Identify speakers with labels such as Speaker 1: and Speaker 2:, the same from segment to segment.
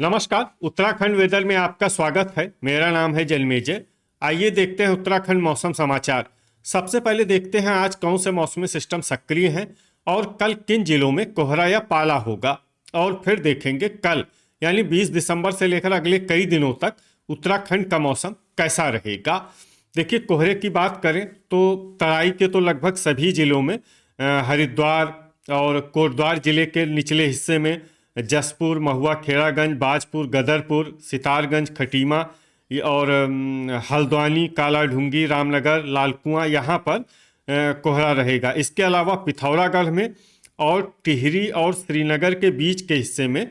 Speaker 1: नमस्कार। उत्तराखंड वेदर में आपका स्वागत है। मेरा नाम है जन्मेजय। आइए देखते हैं उत्तराखंड मौसम समाचार। सबसे पहले देखते हैं आज कौन से मौसमी सिस्टम सक्रिय हैं और कल किन जिलों में कोहरा या पाला होगा। और फिर देखेंगे कल यानी 20 दिसंबर से लेकर अगले कई दिनों तक उत्तराखंड का मौसम कैसा रहेगा। देखिए, कोहरे की बात करें तो तराई के तो लगभग सभी जिलों में, हरिद्वार और कोटद्वार जिले के निचले हिस्से में, जसपुर, महुआ, खेड़ागंज, बाजपुर, गदरपुर, सितारगंज, खटीमा और हल्द्वानी, कालाढूंगी, रामनगर, लालकुआं, यहाँ पर कोहरा रहेगा। इसके अलावा पिथौरागढ़ में और टिहरी और श्रीनगर के बीच के हिस्से में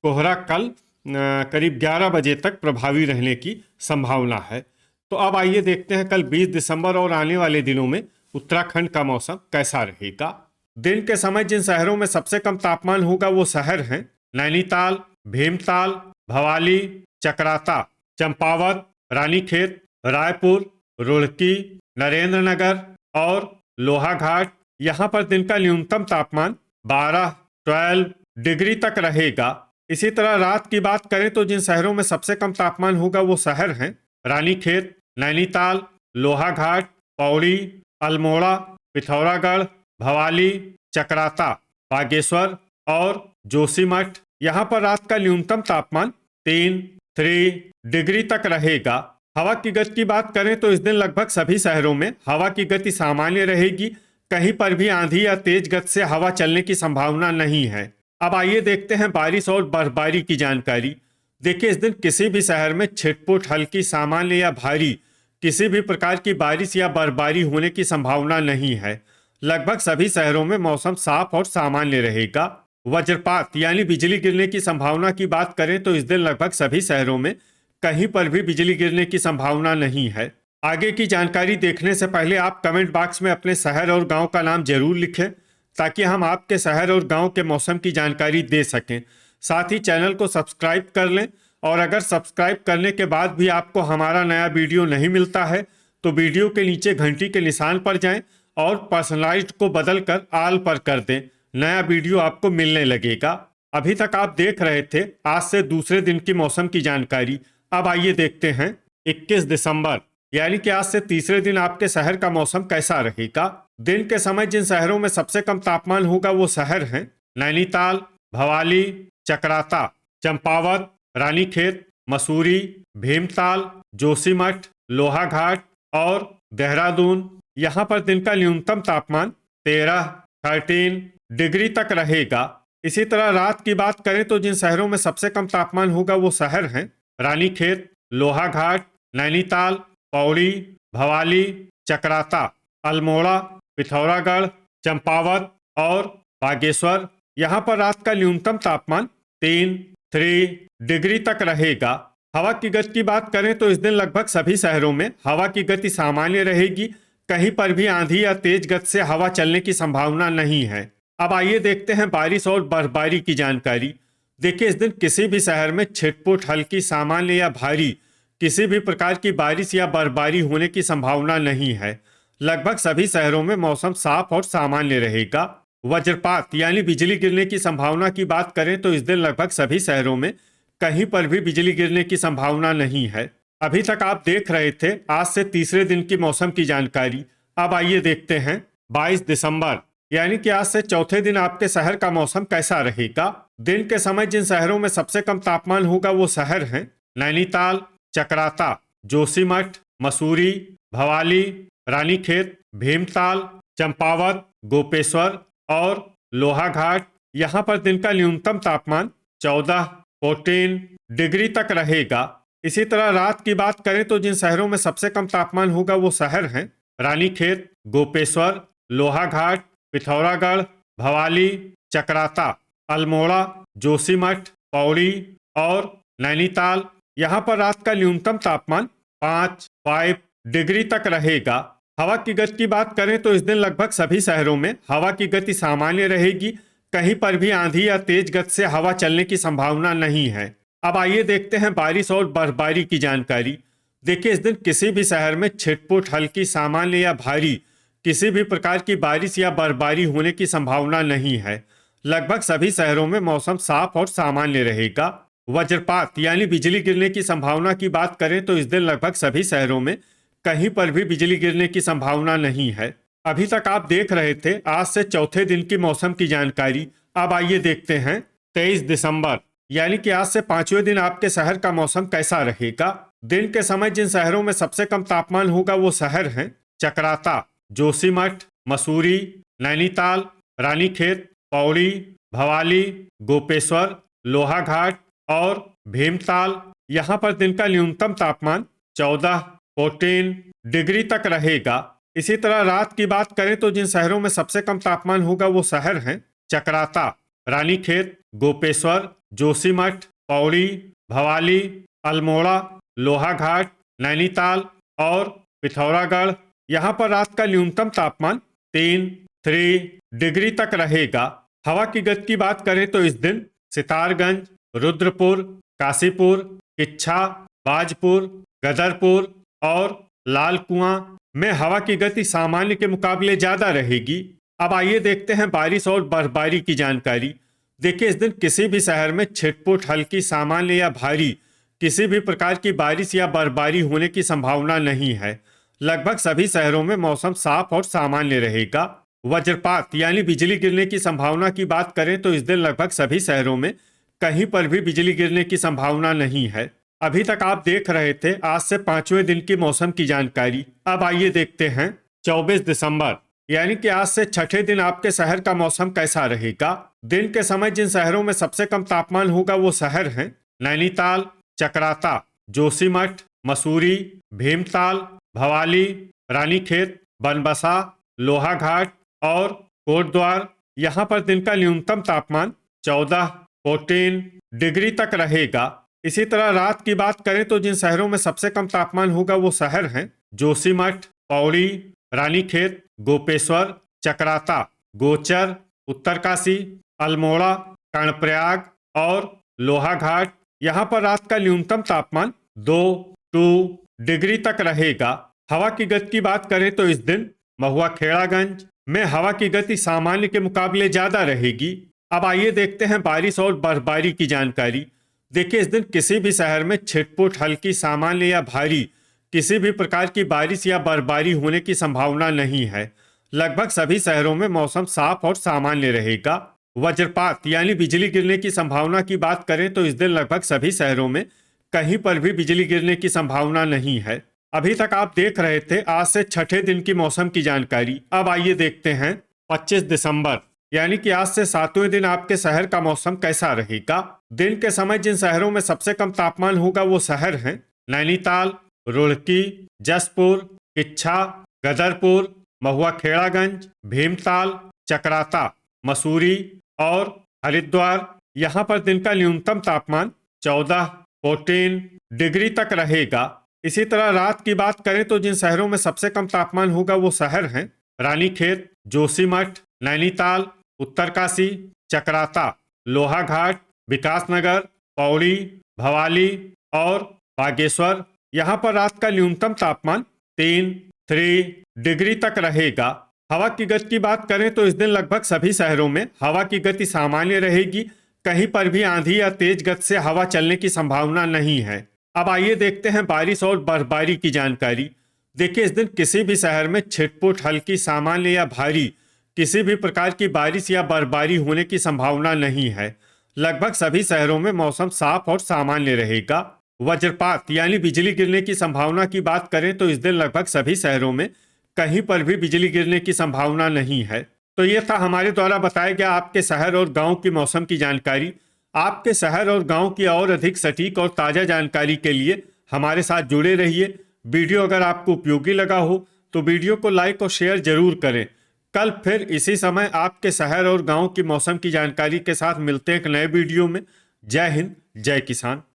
Speaker 1: कोहरा कल करीब 11 बजे तक प्रभावी रहने की संभावना है। तो अब आइए देखते हैं कल 20 दिसंबर और आने वाले दिनों में उत्तराखंड का मौसम कैसा रहेगा। दिन के समय जिन शहरों में सबसे कम तापमान होगा वो शहर हैं नैनीताल, भीमताल, भवाली, चकराता, चंपावत, रानीखेत, रायपुर, रुड़की, नरेंद्रनगर और लोहाघाट। यहाँ पर दिन का न्यूनतम तापमान 12 डिग्री तक रहेगा। इसी तरह रात की बात करें तो जिन शहरों में सबसे कम तापमान होगा वो शहर हैं रानीखेत, नैनीताल, लोहाघाट, पौड़ी, अल्मोड़ा, पिथौरागढ़, भवाली, चकराता, बागेश्वर और जोशीमठ। यहाँ पर रात का न्यूनतम तापमान 3 डिग्री तक रहेगा। हवा की गति की बात करें तो इस दिन लगभग सभी शहरों में हवा की गति सामान्य रहेगी। कहीं पर भी आंधी या तेज गति से हवा चलने की संभावना नहीं है। अब आइए देखते हैं बारिश और बर्फबारी की जानकारी। देखिए, इस दिन किसी भी शहर में छिटपुट, हल्की, सामान्य या भारी किसी भी प्रकार की बारिश या बर्फबारी होने की संभावना नहीं है। लगभग सभी शहरों में मौसम साफ और सामान्य रहेगा। वज्रपात यानी बिजली गिरने की संभावना की बात करें तो इस दिन लगभग सभी शहरों में कहीं पर भी बिजली गिरने की संभावना नहीं है। आगे की जानकारी देखने से पहले आप कमेंट बॉक्स में अपने शहर और गांव का नाम जरूर लिखें ताकि हम आपके शहर और गांव के मौसम की जानकारी दे सकें। साथ ही चैनल को सब्सक्राइब कर लें और अगर सब्सक्राइब करने के बाद भी आपको हमारा नया वीडियो नहीं मिलता है तो वीडियो के नीचे घंटी के निशान पर जाएं और पर्सनलाइज्ड को बदलकर आल पर कर दें। नया वीडियो आपको मिलने लगेगा। अभी तक आप देख रहे थे आज से दूसरे दिन की मौसम की जानकारी। अब आइए देखते हैं 21 दिसंबर यानी कि आज से तीसरे दिन आपके शहर का मौसम कैसा रहेगा। दिन के समय जिन शहरों में सबसे कम तापमान होगा वो शहर हैं नैनीताल, भवाली, चकराता, चंपावत, रानीखेत, मसूरी, भीमताल, जोशीमठ, लोहाघाट और देहरादून। यहाँ पर दिन का न्यूनतम तापमान 13 डिग्री तक रहेगा। इसी तरह रात की बात करें तो जिन शहरों में सबसे कम तापमान होगा वो शहर हैं रानीखेत, लोहाघाट, नैनीताल, पौड़ी, भवाली, चकराता, अल्मोड़ा, पिथौरागढ़, चंपावत और बागेश्वर। यहाँ पर रात का न्यूनतम तापमान 3 डिग्री तक रहेगा। हवा की गति की बात करें तो इस दिन लगभग सभी शहरों में हवा की गति सामान्य रहेगी। कहीं पर भी आंधी या तेज गति से हवा चलने की संभावना नहीं है। अब आइए देखते हैं बारिश और बर्फबारी की जानकारी। देखिए, इस दिन किसी भी शहर में छिटपुट, हल्की, सामान्य या भारी किसी भी प्रकार की बारिश या बर्फबारी होने की संभावना नहीं है। लगभग सभी शहरों में मौसम साफ और सामान्य रहेगा। वज्रपात यानी बिजली गिरने की संभावना की बात करें तो इस दिन लगभग सभी शहरों में कहीं पर भी बिजली गिरने की संभावना नहीं है। अभी तक आप देख रहे थे आज से तीसरे दिन की मौसम की जानकारी। अब आइए देखते हैं 22 दिसंबर यानी कि आज से चौथे दिन आपके शहर का मौसम कैसा रहेगा। दिन के समय जिन शहरों में सबसे कम तापमान होगा वो शहर हैं नैनीताल, चकराता, जोशीमठ, मसूरी, भवाली, रानीखेत, भीमताल, चंपावत, गोपेश्वर और लोहाघाट। यहाँ पर दिन का न्यूनतम तापमान 14 डिग्री तक रहेगा। इसी तरह रात की बात करें तो जिन शहरों में सबसे कम तापमान होगा वो शहर हैं रानीखेत, गोपेश्वर, लोहाघाट, पिथौरागढ़, भवाली, चकराता, अल्मोड़ा, जोशीमठ, पौड़ी और नैनीताल। यहाँ पर रात का न्यूनतम तापमान 5 डिग्री तक रहेगा। हवा की गति की बात करें तो इस दिन लगभग सभी शहरों में हवा की गति सामान्य रहेगी। कहीं पर भी आंधी या तेज गति से हवा चलने की संभावना नहीं है। अब आइए देखते हैं बारिश और बर्फबारी की जानकारी। देखिए, इस दिन किसी भी शहर में छिटपुट, हल्की, सामान्य या भारी किसी भी प्रकार की बारिश या बर्फबारी होने की संभावना नहीं है। लगभग सभी शहरों में मौसम साफ और सामान्य रहेगा। वज्रपात यानी बिजली गिरने की संभावना की बात करें तो इस दिन लगभग सभी शहरों में कहीं पर भी बिजली गिरने की संभावना नहीं है। अभी तक आप देख रहे थे आज से चौथे दिन की मौसम की जानकारी। अब आइए देखते हैं 23 दिसंबर यानी कि आज से 5वें दिन आपके शहर का मौसम कैसा रहेगा। दिन के समय जिन शहरों में सबसे कम तापमान होगा वो शहर हैं चकराता, जोशीमठ, मसूरी, नैनीताल, रानीखेत, पौड़ी, भवाली, गोपेश्वर, लोहाघाट और भीमताल। यहाँ पर दिन का न्यूनतम तापमान 14 डिग्री तक रहेगा। इसी तरह रात की बात करें तो जिन शहरों में सबसे कम तापमान होगा वो शहर हैं चकराता, रानीखेत, गोपेश्वर, जोशीमठ, पौड़ी, भवाली, अल्मोड़ा, लोहाघाट, नैनीताल और पिथौरागढ़। यहाँ पर रात का न्यूनतम तापमान 3 डिग्री तक रहेगा। हवा की गति की बात करें तो इस दिन सितारगंज, रुद्रपुर, काशीपुर, किच्छा, बाजपुर, गदरपुर और लाल कुआं में हवा की गति सामान्य के मुकाबले ज्यादा रहेगी। अब आइए देखते हैं बारिश और बर्फबारी की जानकारी। देखिए इस दिन किसी भी शहर में छिटपुट, हल्की, सामान्य या भारी किसी भी प्रकार की बारिश या बर्फबारी होने की संभावना नहीं है। लगभग सभी शहरों में मौसम साफ और सामान्य रहेगा। वज्रपात यानी बिजली गिरने की संभावना की बात करें तो इस दिन लगभग सभी शहरों में कहीं पर भी बिजली गिरने की संभावना नहीं है। अभी तक आप देख रहे थे आज से 5वें दिन की मौसम की जानकारी। अब आइए देखते हैं 24 दिसंबर यानी कि आज से छठे दिन आपके शहर का मौसम कैसा रहेगा। दिन के समय जिन शहरों में सबसे कम तापमान होगा वो शहर हैं नैनीताल, चकराता, जोशीमठ, मसूरी, भीमताल, भवाली, रानीखेत, बनबसा, लोहाघाट और कोटद्वार। यहाँ पर दिन का न्यूनतम तापमान 14 डिग्री तक रहेगा। इसी तरह रात की बात करें तो जिन शहरों में सबसे कम तापमान होगा वो शहर हैं जोशीमठ, पौड़ी, रानीखेत, गोपेश्वर, चकराता, गोचर, उत्तरकाशी, अल्मोड़ा, कर्णप्रयाग और लोहाघाट। यहाँ पर रात का न्यूनतम तापमान 2 डिग्री तक रहेगा। हवा की गति की बात करें तो इस दिन महुआ खेड़ागंज में हवा की गति सामान्य के मुकाबले ज्यादा रहेगी। अब आइए देखते हैं बारिश और बर्फबारी की जानकारी। देखिए इस दिन किसी भी शहर में छिटपुट, हल्की, सामान्य या भारी किसी भी प्रकार की बारिश या बर्फबारी होने की संभावना नहीं है। लगभग सभी शहरों में मौसम साफ और सामान्य रहेगा। वज्रपात यानी बिजली गिरने की संभावना की बात करें तो इस दिन लगभग सभी शहरों में कहीं पर भी बिजली गिरने की संभावना नहीं है। अभी तक आप देख रहे थे आज से छठे दिन की मौसम की जानकारी। अब आइए देखते हैं 25 दिसंबर यानी कि आज से 7वें दिन आपके शहर का मौसम कैसा रहेगा। दिन के समय जिन शहरों में सबसे कम तापमान होगा वो शहर हैं नैनीताल, रुड़की, जसपुर, किच्छा, गदरपुर, महुआ खेड़ागंज, भीमताल, चकराता, मसूरी और हरिद्वार। यहाँ पर दिन का न्यूनतम तापमान 14 डिग्री तक रहेगा। इसी तरह रात की बात करें तो जिन शहरों में सबसे कम तापमान होगा वो शहर हैं रानीखेत, जोशीमठ, नैनीताल, उत्तरकाशी, चकराता, लोहाघाट, विकासनगर, पौड़ी, भवाली और बागेश्वर। यहाँ पर रात का न्यूनतम तापमान 3 डिग्री तक रहेगा। हवा की गति की बात करें तो इस दिन लगभग सभी शहरों में हवा की गति सामान्य रहेगी। कहीं पर भी आंधी या तेज गति से हवा चलने की संभावना नहीं है। अब आइए देखते हैं बारिश और बर्फबारी की जानकारी। देखिए इस दिन किसी भी शहर में छिटपुट, हल्की, सामान्य या भारी किसी भी प्रकार की बारिश या बर्फबारी होने की संभावना नहीं है। लगभग सभी शहरों में मौसम साफ और सामान्य रहेगा। वज्रपात यानी बिजली गिरने की संभावना की बात करें तो इस दिन लगभग सभी शहरों में कहीं पर भी बिजली गिरने की संभावना नहीं है। तो ये था हमारे द्वारा बताया गया आपके शहर और गांव की मौसम की जानकारी। आपके शहर और गांव की और अधिक सटीक और ताज़ा जानकारी के लिए हमारे साथ जुड़े रहिए। वीडियो अगर आपको उपयोगी लगा हो तो वीडियो को लाइक और शेयर जरूर करें। कल फिर इसी समय आपके शहर और गांव की मौसम की जानकारी के साथ मिलते हैं एक नए वीडियो में। जय हिंद, जय किसान।